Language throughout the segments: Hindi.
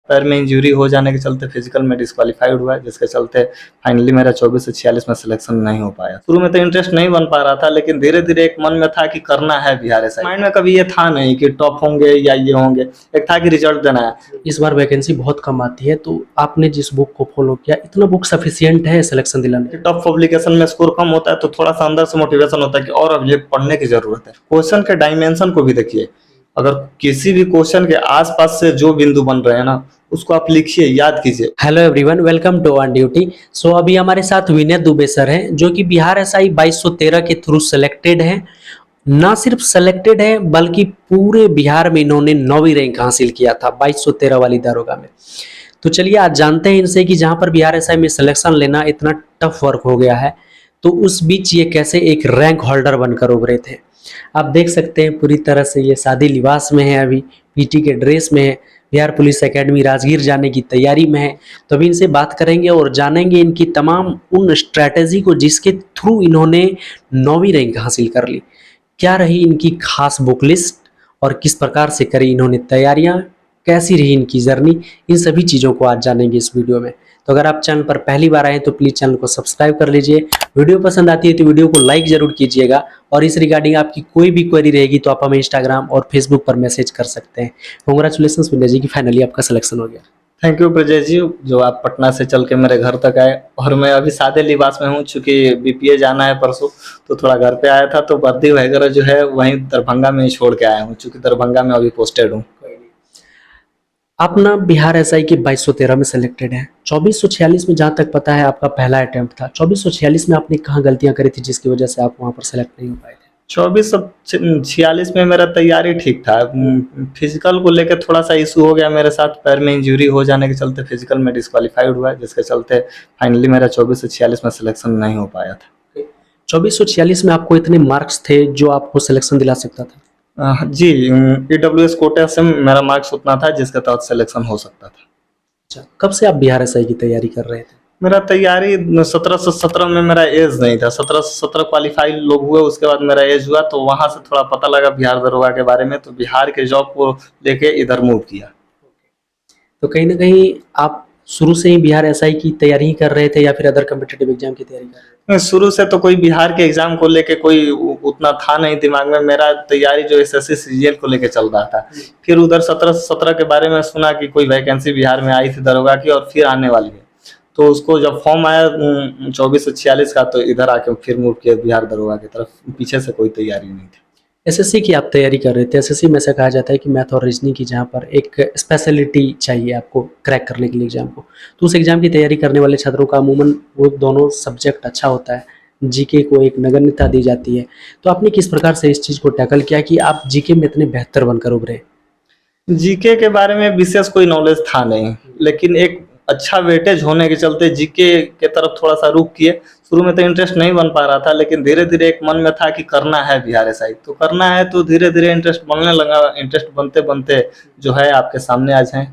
पैर में इंजरी हो जाने के चलते फिजिकल में डिस्क्वालीफाइड हुआ, जिसके चलते फाइनली मेरा 24 से 46 में सिलेक्शन नहीं हो पाया। शुरू में तो इंटरेस्ट नहीं बन पा रहा था, लेकिन धीरे धीरे एक मन में था कि करना है बिहार एसआई। माइंड में कभी ये था नहीं कि टॉप होंगे या ये होंगे, एक था कि रिजल्ट देना है। इस बार वैकेंसी बहुत कम आती है, तो आपने जिस बुक को फॉलो किया, इतना बुक सफिशिएंट है सिलेक्शन दिलाने? टॉप पब्लिकेशन में स्कोर कम होता है तो थोड़ा सा अंदर से मोटिवेशन होता है कि और अब ये पढ़ने की जरूरत है। क्वेश्चन के डायमेंशन को भी देखिए, अगर किसी भी क्वेश्चन के आसपास से जो बिंदु बन रहे हैं ना, उसको आप लिखिए, याद कीजिए। Hello everyone, welcome to on duty. So अभी हमारे साथ विनय दुबे सर हैं, जो कि बिहार एसआई 2213 के थ्रू सेलेक्टेड हैं। ना सिर्फ सेलेक्टेड है, बल्कि पूरे बिहार में इन्होंने 9वीं रैंक हासिल किया था 2213 वाली दारोगा में। तो चलिए आज जानते हैं इनसे कि जहां पर बिहार एसआई में सिलेक्शन लेना इतना टफ वर्क हो गया है, तो उस बीच ये कैसे एक रैंक होल्डर बनकर उभरे थे। आप देख सकते हैं पूरी तरह से ये शादी लिबास में है, अभी पीटी के ड्रेस में है, बिहार पुलिस एकेडमी राजगीर जाने की तैयारी में है। तो अभी इनसे बात करेंगे और जानेंगे इनकी तमाम उन स्ट्रैटेजी को जिसके थ्रू इन्होंने 9वीं रैंक हासिल कर ली। क्या रही इनकी खास बुक लिस्ट और किस प्रकार से करी इन्होंने तैयारियां, कैसी रही इनकी जर्नी, इन सभी चीज़ों को आज जानेंगे इस वीडियो में। तो अगर आप चैनल पर पहली बार आए तो प्लीज़ चैनल को सब्सक्राइब कर लीजिए। वीडियो पसंद आती है तो वीडियो को लाइक जरूर कीजिएगा, और इस रिगार्डिंग आपकी कोई भी क्वेरी रहेगी तो आप हमें इंस्टाग्राम और फेसबुक पर मैसेज कर सकते हैं। कांग्रेचुलेशंस विनय जी की फाइनली आपका सिलेक्शन हो गया। थैंक यू ब्रजेश जी, जो आप पटना से चल के मेरे घर तक आए। और मैं अभी सादे लिबास में हूँ, चूंकि बीपीए जाना है परसों, तो थोड़ा घर पे आया था, तो वर्दी वगैरह जो है वहीं दरभंगा में ही छोड़ के आया हूँ, चूंकि दरभंगा में अभी पोस्टेड हूँ। आप ना बिहार एसआई के 2213 में सेलेक्टेड हैं। 2446 में जहाँ तक पता है आपका पहला अटेम्प्ट था। 2446 में आपने कहाँ गलतियाँ करी थी जिसकी वजह से आप वहाँ पर सेलेक्ट नहीं हो पाए थे? 2446 में मेरा तैयारी ठीक था। फिजिकल को लेकर थोड़ा सा इशू हो गया मेरे साथ, पैर में इंजरी हो जाने के चलते फिजिकल में डिस्क्वालीफाइड हुआ, जिसके चलते फाइनली मेरा 24 से 46 में सिलेक्शन नहीं हो पाया था। 2446 में आपको इतने मार्क्स थे जो आपको सिलेक्शन दिला सकता था? जी, ईडब्ल्यूएस कोटा से मेरा मार्क्स उतना था जिसके तहत सिलेक्शन हो सकता था। अच्छा, कब से आप बिहार एसआई की तैयारी कर रहे थे? मेरा तैयारी 17 से 17 में मेरा एज नहीं था। 17 से 17 क्वालिफाई लोग हुए, उसके बाद मेरा एज हुआ, तो वहां से थोड़ा पता लगा बिहार दरोगा के बारे में, तो बिहार के जॉब को लेके इधर मूव किया। तो कहीं ना कहीं आप शुरू से ही बिहार एसआई की तैयारी ही कर रहे थे या फिर अदर कम्पिटिटिव एग्जाम की तैयारी कर रहे थे? शुरू से तो कोई बिहार के एग्जाम को लेके कोई उतना था नहीं दिमाग में। मेरा तैयारी जो एसएससी सीजीएल को लेके चल रहा था। फिर उधर 17 से 17 के बारे में सुना कि कोई वैकेंसी बिहार में आई थी दरोगा की, और फिर आने वाली है, तो उसको जब फॉर्म आया 24 से 46 का, तो इधर आके फिर मूव किया बिहार दरोगा की तरफ। पीछे से कोई तैयारी नहीं थी। एसएससी की आप तैयारी कर रहे थे। एसएससी में से कहा जाता है कि मैथ और रीजनिंग की जहाँ पर एक स्पेशलिटी चाहिए आपको क्रैक करने के लिए एग्जाम को, तो उस एग्जाम की तैयारी करने वाले छात्रों का अमूमन वो दोनों सब्जेक्ट अच्छा होता है। जीके को एक नगण्यता दी जाती है। तो आपने किस प्रकार से इस चीज़ को टैकल किया कि आप जीके में इतने बेहतर बनकर उभरे? जीके के बारे में विशेष कोई नॉलेज था नहीं, लेकिन एक अच्छा वेटेज होने के चलते जीके के तरफ थोड़ा सा रुख किए। शुरू में तो इंटरेस्ट नहीं बन पा रहा था, लेकिन धीरे धीरे एक मन में था कि करना है बिहार एसआई, तो करना है, तो धीरे धीरे इंटरेस्ट बनने लगा। इंटरेस्ट बनते बनते जो है आपके सामने आज हैं।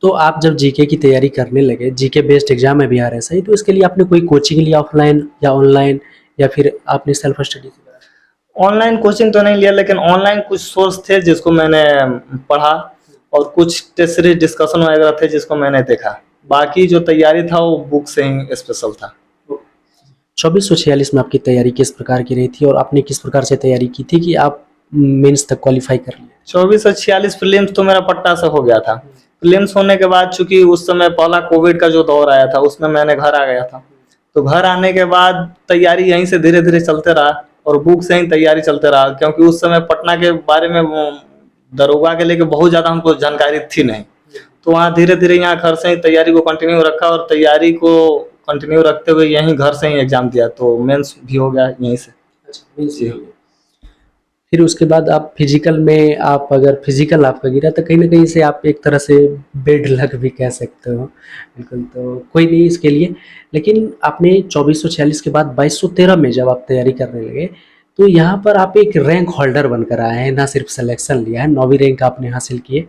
तो आप जब जीके की तैयारी करने लगे, जीके बेस्ड एग्जाम है बिहार एसआई, तो इसके लिए आपने कोई कोचिंग लिया ऑफलाइन या ऑनलाइन, या फिर आपने सेल्फ स्टडी किया? ऑनलाइन कोचिंग तो नहीं लिया, लेकिन ऑनलाइन कुछ सोर्स थे जिसको मैंने पढ़ा, और कुछ टेस्ट सीरीज डिस्कशन वगैरह थे जिसको मैंने देखा। बाकी जो तैयारी था वो बुक से ही स्पेशल था। 2446 में आपकी तैयारी किस प्रकार की रही थी और आपने किस प्रकार से तैयारी की थी कि आप मेंस तक क्वालिफाई कर लिए? 24 से 46 प्रीलिम्स तो मेरा पटना से हो गया था। प्रीलिम्स होने के बाद, चूंकि उस समय पहला कोविड का जो दौर आया था, उसमें मैंने घर आ गया था, तो घर आने के बाद तैयारी यहीं से धीरे धीरे चलते रहा, और बुक से ही तैयारी चलते रहा, क्योंकि उस समय पटना के बारे में दरोगा के लेके बहुत ज़्यादा हमको जानकारी थी नहीं। तो वहाँ धीरे धीरे यहाँ घर से ही तैयारी को कंटिन्यू रखा, और तैयारी को कंटिन्यू रखते हुए यहीं घर से ही एग्जाम दिया, तो मेंस भी हो गया यहीं से। अच्छा, फिर उसके बाद आप फिजिकल में, आप अगर फिजिकल आपका गिरा तो कहीं ना कहीं से आप एक तरह से बेड लक भी कह सकते हो। बिल्कुल, तो कोई नहीं इसके लिए। लेकिन आपने 2446 के बाद 2213 में जब आप तैयारी करने लगे, तो यहाँ पर आप एक रैंक होल्डर बनकर आए हैं, ना सिर्फ सिलेक्शन लिया है, 9वीं रैंक आपने हासिल की है।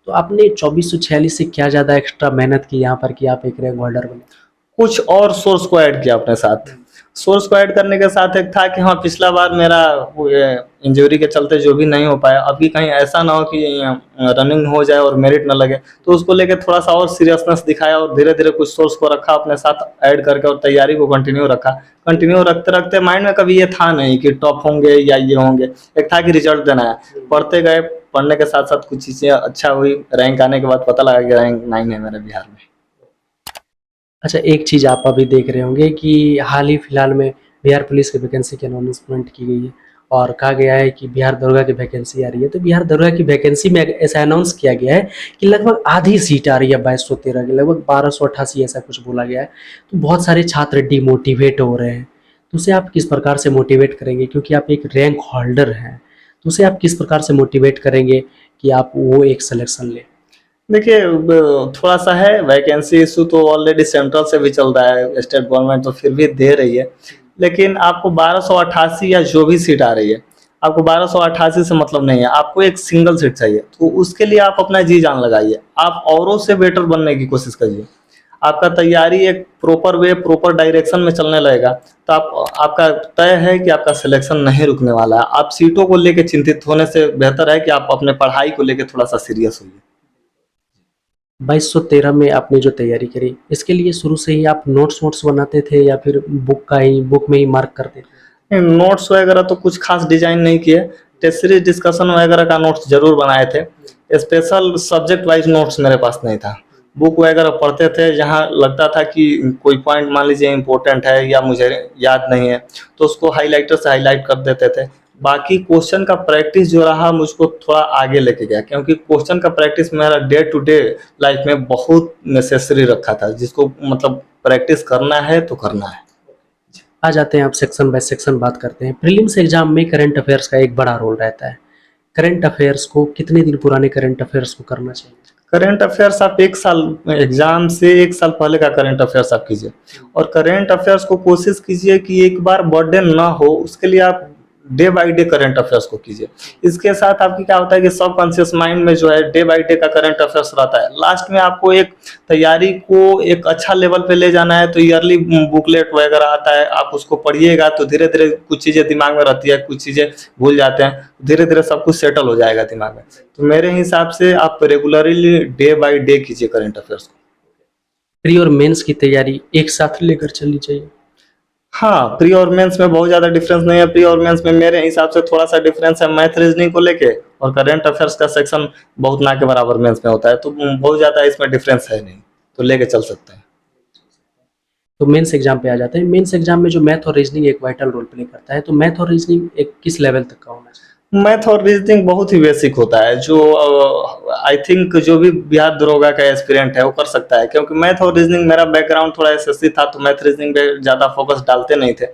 तो आपने 2446 से क्या ज़्यादा एक्स्ट्रा मेहनत की यहाँ पर कि आप एक रैंक होल्डर बने? कुछ और सोर्स को ऐड किया अपने साथ। सोर्स को ऐड करने के साथ एक था कि हाँ पिछला बार मेरा इंजरी के चलते जो भी नहीं हो पाया, अभी कहीं ऐसा ना हो कि रनिंग हो जाए और मेरिट ना लगे, तो उसको लेके थोड़ा सा और सीरियसनेस दिखाया और धीरे धीरे कुछ सोर्स को रखा अपने साथ ऐड करके और तैयारी को कंटिन्यू रखा। कंटिन्यू रखते रखते माइंड में कभी ये था नहीं कि टॉप होंगे या ये होंगे, एक था कि रिजल्ट देना है। पढ़ते गए, पढ़ने के साथ साथ कुछ चीज़ें अच्छा हुई, रैंक आने के बाद पता लगा कि रैंक 9 है मेरे बिहार में। अच्छा, एक चीज़ आप अभी देख रहे होंगे कि हाल ही फिलहाल में बिहार पुलिस की वैकेंसी की अनाउंसमेंट की गई है और कहा गया है कि बिहार दरोगा की वैकेंसी आ रही है। तो बिहार दरोगा की वैकेंसी में ऐसा अनाउंस किया गया है कि लगभग आधी सीट आ रही है 2213 की, लगभग 1288 ऐसा कुछ बोला गया है। तो बहुत सारे छात्र डिमोटिवेट हो रहे हैं, तो उसे आप किस प्रकार से मोटिवेट करेंगे, क्योंकि आप एक रैंक होल्डर हैं, तो उसे आप किस प्रकार से मोटिवेट करेंगे कि आप वो एक सिलेक्शन लें? देखिए, थोड़ा सा है वैकेंसी इशू, तो ऑलरेडी सेंट्रल से भी चल रहा है, स्टेट गवर्नमेंट तो फिर भी दे रही है, लेकिन आपको 1288 या जो भी सीट आ रही है, आपको 1288 से मतलब नहीं है, आपको एक सिंगल सीट चाहिए। तो उसके लिए आप अपना जी जान लगाइए, आप औरों से बेटर बनने की कोशिश करिए। आपका तैयारी एक प्रॉपर वे, प्रॉपर डायरेक्शन में चलने लगेगा, तो आपका तय है कि आपका सिलेक्शन नहीं रुकने वाला है। आप सीटों को लेकर चिंतित होने से बेहतर है कि आप अपने पढ़ाई को लेकर थोड़ा सा सीरियस होइए। 2213 में आपने जो तैयारी करी, इसके लिए शुरू से ही आप नोट्स बनाते थे या फिर बुक में ही मार्क करते थे? नोट्स वगैरह तो कुछ खास डिजाइन नहीं किए, टेस्ट सीरीज डिस्कशन वगैरह का नोट्स जरूर बनाए थे। स्पेशल सब्जेक्ट वाइज नोट्स मेरे पास नहीं था। बुक वगैरह पढ़ते थे, जहाँ लगता था कि कोई पॉइंट मान लीजिए इम्पोर्टेंट है या मुझे याद नहीं है, तो उसको हाईलाइटर से हाईलाइट कर देते थे। बाकी क्वेश्चन का प्रैक्टिस जो रहा मुझको थोड़ा आगे लेके गया, क्योंकि क्वेश्चन का प्रैक्टिस मेरा डे टू डे लाइफ में बहुत नेसेसरी रखा था, जिसको मतलब प्रैक्टिस करना है तो करना है। आ जाते हैं, आप सेक्शन बाय सेक्शन बात करते हैं। प्रीलिम्स एग्जाम में करंट अफेयर्स का एक बड़ा रोल रहता है। करंट अफेयर्स को कितने दिन पुराने करंट अफेयर्स को करना चाहिए? करंट अफेयर्स आप 1 साल, एग्जाम से 1 साल पहले का करंट अफेयर्स आप कीजिए, और करंट अफेयर्स को कोशिश कीजिए कि एक बार बर्डन ना हो, उसके लिए आप day by day current affairs को कीजिए। इसके साथ आपकी क्या होता है कि सब कॉन्शियस माइंड में जो है डे बाय डे का करंट अफेयर्स रहता है। लास्ट में आपको एक तैयारी को एक अच्छा लेवल पे ले जाना है, तो ईयरली बुकलेट वगैरह आता है, आप उसको पढ़िएगा तो धीरे धीरे कुछ चीज़ें दिमाग में रहती है, कुछ चीज़ें भूल जाते हैं, धीरे धीरे सब कुछ सेटल हो जाएगा दिमाग में। तो मेरे हिसाब से आप रेगुलरली डे बाय डे कीजिए करंट अफेयर्स को। प्री और मेंस की तैयारी एक साथ लेकर चलनी चाहिए? हाँ, प्री और मेंस में बहुत ज़्यादा डिफरेंस नहीं है। प्री और मेंस में मेरे हिसाब से थोड़ा सा डिफरेंस है मैथ रीजनिंग को लेके, और करंट अफेयर्स का सेक्शन बहुत ना के बराबर मेंस में होता है, तो बहुत ज़्यादा इसमें डिफरेंस है नहीं, तो लेके चल सकते हैं। तो मेंस एग्जाम पे आ जाते हैं। मेंस एग्जाम में जो मैथ और रीजनिंग एक वाइटल रोल प्ले करता है, तो मैथ और रीजनिंग एक किस लेवल तक का होना चाहिए? मैथ और रीजनिंग बहुत ही बेसिक होता है, जो आई थिंक जो भी बिहार दरोगा का एस्पिरेंट है वो कर सकता है, क्योंकि मैथ और रीजनिंग, मेरा बैकग्राउंड थोड़ा एसएससी था, तो मैथ रीजनिंग पे ज़्यादा फोकस डालते नहीं थे।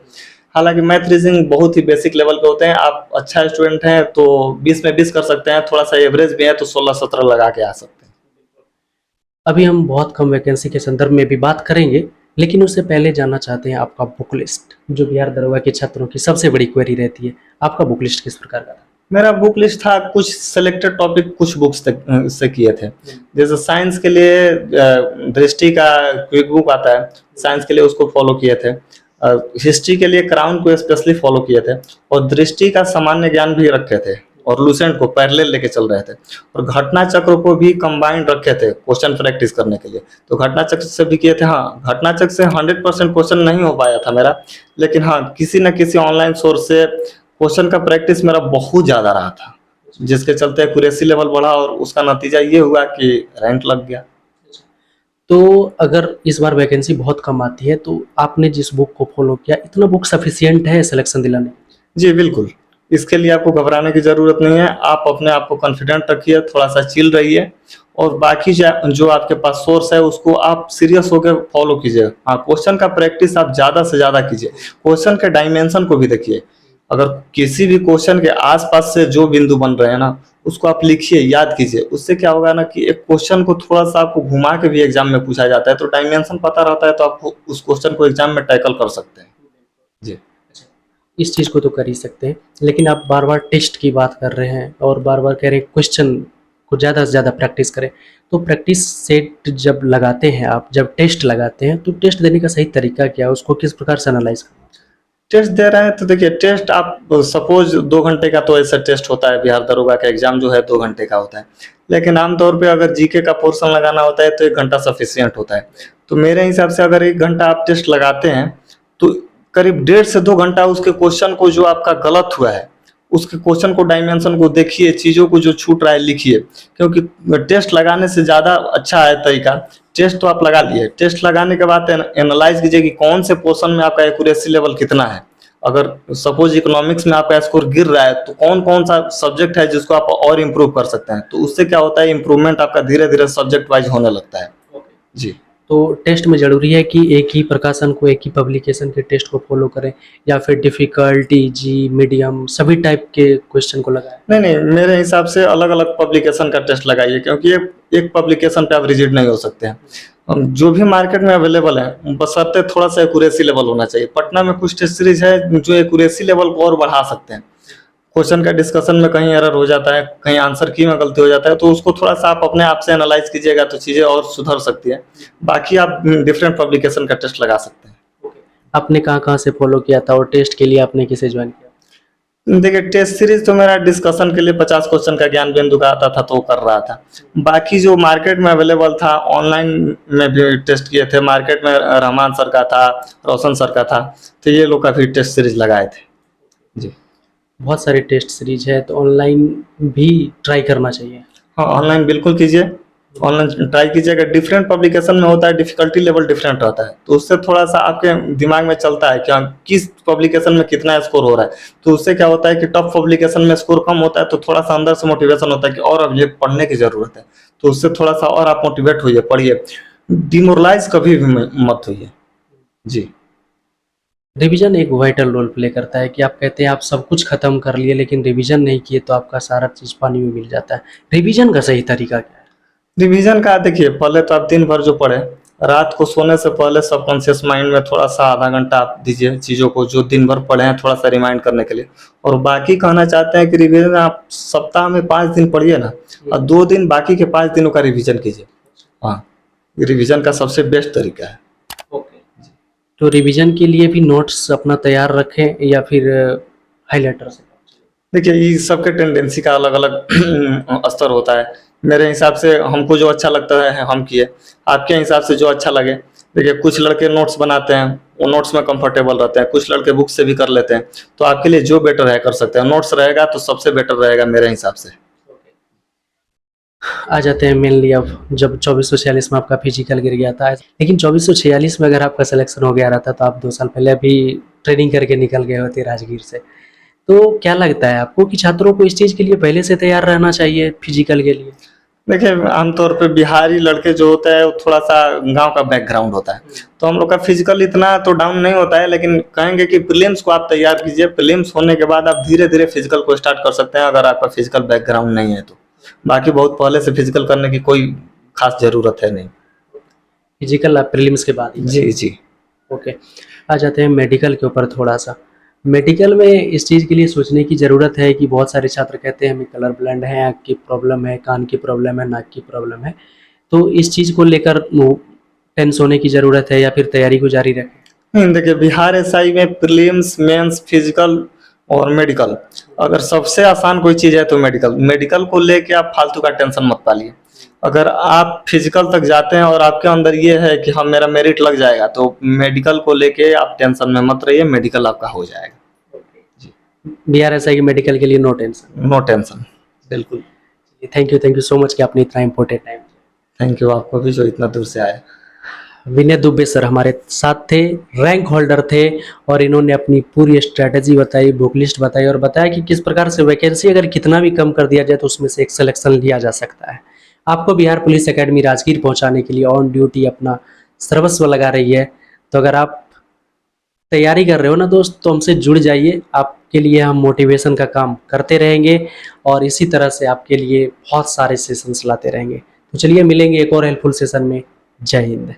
हालांकि मैथ रीजनिंग बहुत ही बेसिक लेवल पे होते हैं। आप अच्छा स्टूडेंट हैं तो 20 में 20 कर सकते हैं, थोड़ा सा एवरेज भी है तो 16-17 लगा के आ सकते हैं। अभी हम बहुत कम वैकेंसी के संदर्भ में भी बात करेंगे, लेकिन उससे पहले जानना चाहते हैं आपका बुक लिस्ट, जो बिहार दरोगा के छात्रों की सबसे बड़ी क्वेरी रहती है। आपका बुक लिस्ट किस प्रकार का था? मेरा बुक लिस्ट था, कुछ सिलेक्टेड टॉपिक कुछ बुक्स तक से किए थे। जैसे साइंस के लिए दृष्टि का क्विक बुक आता है, साइंस के लिए उसको फॉलो किए थे। हिस्ट्री के लिए क्राउन को स्पेशली फॉलो किए थे, और दृष्टि का सामान्य ज्ञान भी रखे थे, और लूसेंट को पैरेलल लेके चल रहे थे, और घटना चक्र को भी कंबाइंड रखे थे क्वेश्चन प्रैक्टिस करने के लिए, तो घटना चक्र से भी किए थे। हाँ, घटना चक्र से 100% क्वेश्चन नहीं हो पाया था मेरा, लेकिन हाँ किसी न किसी ऑनलाइन सोर्स से क्वेश्चन का प्रैक्टिस मेरा बहुत ज़्यादा रहा था, जिसके चलते एक्यूरेसी लेवल बढ़ा, और उसका नतीजा ये हुआ कि रैंक लग गया। तो अगर इस बार वैकेंसी बहुत कम आती है, तो आपने जिस बुक को फॉलो किया, इतना बुक सफिशिएंट है सिलेक्शन दिलाने? जी बिल्कुल, इसके लिए आपको घबराने की ज़रूरत नहीं है। आप अपने आप को कॉन्फिडेंट रखिए, थोड़ा सा चिल रहिए, और बाकी जो आपके पास सोर्स है उसको आप सीरियस होकर फॉलो कीजिए। हाँ, क्वेश्चन का प्रैक्टिस आप ज़्यादा से ज़्यादा कीजिए, क्वेश्चन के डायमेंशन को भी देखिए। अगर किसी भी क्वेश्चन के आसपास से जो बिंदु बन रहे हैं ना, उसको आप लिखिए, याद कीजिए। उससे क्या होगा ना कि एक क्वेश्चन को थोड़ा सा आपको घुमा के भी एग्जाम में पूछा जाता है, तो डायमेंशन पता रहता है, तो आप उस क्वेश्चन को एग्जाम में टैकल कर सकते हैं। जी, इस चीज़ को तो कर ही सकते हैं, लेकिन आप बार बार टेस्ट की बात कर रहे हैं और बार बार कह रहे हैं क्वेश्चन को ज़्यादा से ज़्यादा प्रैक्टिस करें। तो प्रैक्टिस सेट जब लगाते हैं आप, जब टेस्ट लगाते हैं, तो टेस्ट देने का सही तरीका क्या है, उसको किस प्रकार से एनालाइज करें? टेस्ट दे रहे हैं तो देखिए, टेस्ट आप सपोज 2 घंटे का तो ऐसा टेस्ट होता है, बिहार दरोगा का एग्जाम जो है 2 घंटे का होता है, लेकिन आमतौर पे अगर जीके का पोर्शन लगाना होता है तो 1 घंटा सफिशियंट होता है। तो मेरे हिसाब से अगर 1 घंटा आप टेस्ट लगाते हैं तो करीब 1.5 से 2 घंटा उसके क्वेश्चन को, जो आपका गलत हुआ है उसके क्वेश्चन को, डायमेंशन को देखिए, चीज़ों को जो छूट रहा है लिखिए, क्योंकि टेस्ट लगाने से ज़्यादा अच्छा है तरीका। टेस्ट तो आप लगा लिए, टेस्ट लगाने के बाद एनालाइज कीजिए कि कौन से पोर्शन में आपका एक्यूरेसी लेवल कितना है। अगर सपोज इकोनॉमिक्स में आपका स्कोर गिर रहा है तो कौन कौन सा सब्जेक्ट है जिसको आप और इम्प्रूव कर सकते हैं, तो उससे क्या होता है, इम्प्रूवमेंट आपका धीरे धीरे सब्जेक्ट वाइज होने लगता है। जी। तो टेस्ट में ज़रूरी है कि एक ही प्रकाशन को, एक ही पब्लिकेशन के टेस्ट को फॉलो करें, या फिर डिफ़िकल्ट, इजी, मीडियम सभी टाइप के क्वेश्चन को लगाएं? नहीं नहीं, मेरे हिसाब से अलग अलग पब्लिकेशन का टेस्ट लगाइए, क्योंकि एक पब्लिकेशन पे आप रिजिड नहीं हो सकते हैं। जो भी मार्केट में अवेलेबल है, बशर्ते थोड़ा सा एक्यूरेसी लेवल होना चाहिए। पटना में कुछ टेस्ट सीरीज है जो एक्यूरेसी लेवल को और बढ़ा सकते हैं। क्वेश्चन का डिस्कशन में कहीं एरर हो जाता है, कहीं आंसर की में गलती हो जाता है, तो उसको थोड़ा सा आप अपने आप से एनालाइज कीजिएगा तो चीज़ें और सुधर सकती है। बाकी आप डिफरेंट पब्लिकेशन का टेस्ट लगा सकते हैं। आपने कहाँ-कहाँ से फॉलो किया था और टेस्ट के लिए आपने किसे ज्वाइन किया? देखिए, टेस्ट सीरीज तो मेरा डिस्कशन के लिए 50 क्वेश्चन का ज्ञान बिंदु का आता था तो वो कर रहा था। बाकी जो मार्केट में अवेलेबल था, ऑनलाइन में भी टेस्ट किए थे। मार्केट में रहमान सर का था, रोशन सर का था, तो ये लोग काफ़ी टेस्ट सीरीज लगाए थे। जी बहुत सारे टेस्ट सीरीज है, तो ऑनलाइन भी ट्राई करना चाहिए। हाँ, ऑनलाइन बिल्कुल कीजिए, ऑनलाइन ट्राई कीजिएगा। डिफरेंट पब्लिकेशन में होता है, डिफिकल्टी लेवल डिफरेंट रहता है, तो उससे थोड़ा सा आपके दिमाग में चलता है कि हाँ, किस पब्लिकेशन में कितना स्कोर हो रहा है। तो उससे क्या होता है कि टफ पब्लिकेशन में स्कोर कम होता है, तो थोड़ा सा अंदर से मोटिवेशन होता है कि और अब ये पढ़ने की ज़रूरत है, तो उससे थोड़ा सा और आप मोटिवेट होइए, पढ़िए। डिमोरलाइज कभी भी मत होइए। जी। रिवीजन एक वाइटल रोल प्ले करता है कि आप कहते हैं आप सब कुछ खत्म कर लिए लेकिन रिवीजन नहीं किए तो आपका सारा चीज़ पानी में मिल जाता है। रिवीजन का सही तरीका क्या है? रिवीजन का देखिए, पहले तो आप दिन भर जो पढ़े, रात को सोने से पहले सबकॉन्शियस माइंड में थोड़ा सा आधा घंटा आप दीजिए चीज़ों को जो दिन भर पढ़े हैं, थोड़ा सा रिमाइंड करने के लिए। और बाकी कहना चाहते हैं कि रिवीजन आप सप्ताह में 5 दिन पढ़िए ना, और 2 दिन बाकी के 5 दिनों का रिवीजन कीजिए। हाँ, रिवीजन का सबसे बेस्ट तरीका है। तो रिवीजन के लिए भी नोट्स अपना तैयार रखें या फिर हाइलाइटर से? देखिए, ये सबके टेंडेंसी का अलग अलग स्तर होता है। मेरे हिसाब से हमको जो अच्छा लगता है हम किए, आपके हिसाब से जो अच्छा लगे। देखिए, कुछ लड़के नोट्स बनाते हैं, वो नोट्स में कंफर्टेबल रहते हैं, कुछ लड़के बुक से भी कर लेते हैं, तो आपके लिए जो बेटर है कर सकते हैं। नोट्स रहेगा तो सबसे बेटर रहेगा मेरे हिसाब से। आ जाते हैं मेनली अब, जब 2446 में आपका फिजिकल गिर गया था, लेकिन 2446 में अगर आपका सिलेक्शन हो गया रहता तो आप 2 साल पहले अभी ट्रेनिंग करके निकल गए होते राजगीर से। तो क्या लगता है आपको कि छात्रों को इस चीज़ के लिए पहले से तैयार रहना चाहिए फिजिकल के लिए? देखिए, आमतौर पे बिहारी लड़के जो होते हैं वो थोड़ा सा गांव का बैकग्राउंड होता है, तो हम लोग का फिजिकल इतना तो डाउन नहीं होता है, लेकिन कहेंगे कि प्रीलिम्स को आप तैयार कीजिए। प्रीलिम्स होने के बाद आप धीरे धीरे फिजिकल को स्टार्ट कर सकते हैं, अगर आपका फिजिकल बैकग्राउंड नहीं है तो। बाकी बहुत पहले से फिजिकल करने की कोई खास जरूरत है नहीं। फिजिकल आप प्रीलिम्स के बाद ही? जी जी। ओके, आ जाते हैं मेडिकल के ऊपर थोड़ा सा। मेडिकल में इस चीज़ के लिए सोचने की ज़रूरत है कि बहुत सारे छात्र कहते हैं हमें कलर ब्लाइंड है, आँख की प्रॉब्लम है, कान की प्रॉब्लम है, नाक की प्रॉब्लम है, तो इस चीज़ को लेकर टेंस होने की ज़रूरत है या फिर तैयारी को जारी रखें? देखिए, बिहार एसआई में प्रीलिम्स, मेंस, फिजिकल और मेडिकल, अगर सबसे आसान कोई चीज़ है तो मेडिकल। मेडिकल को लेके आप फालतू का टेंशन मत पालिए। अगर आप फिजिकल तक जाते हैं और आपके अंदर ये है कि हाँ मेरा मेरिट लग जाएगा, तो मेडिकल को लेके आप टेंशन में मत रहिए, मेडिकल आपका हो जाएगा। बीआरएसआई के मेडिकल के लिए नो टेंशन? नो टेंशन, बिल्कुल। थैंक यू सो मच कि आपने इतना इम्पोर्टेंट टाइम। थैंक यू आपको भी जो इतना दूर से आए। विनय दुबे सर हमारे साथ थे, रैंक होल्डर थे, और इन्होंने अपनी पूरी स्ट्रैटेजी बताई, बुक लिस्ट बताई और बताया कि किस प्रकार से वैकेंसी अगर कितना भी कम कर दिया जाए तो उसमें से एक सिलेक्शन लिया जा सकता है। आपको बिहार पुलिस एकेडमी राजगीर पहुंचाने के लिए ऑन ड्यूटी अपना सर्वस्व लगा रही है। तो अगर आप तैयारी कर रहे हो ना दोस्त, तो हमसे जुड़ जाइए। आपके लिए हम मोटिवेशन का काम करते रहेंगे और इसी तरह से आपके लिए बहुत सारे सेशंस लाते रहेंगे। तो चलिए मिलेंगे एक और हेल्पफुल सेशन में। जय हिंद।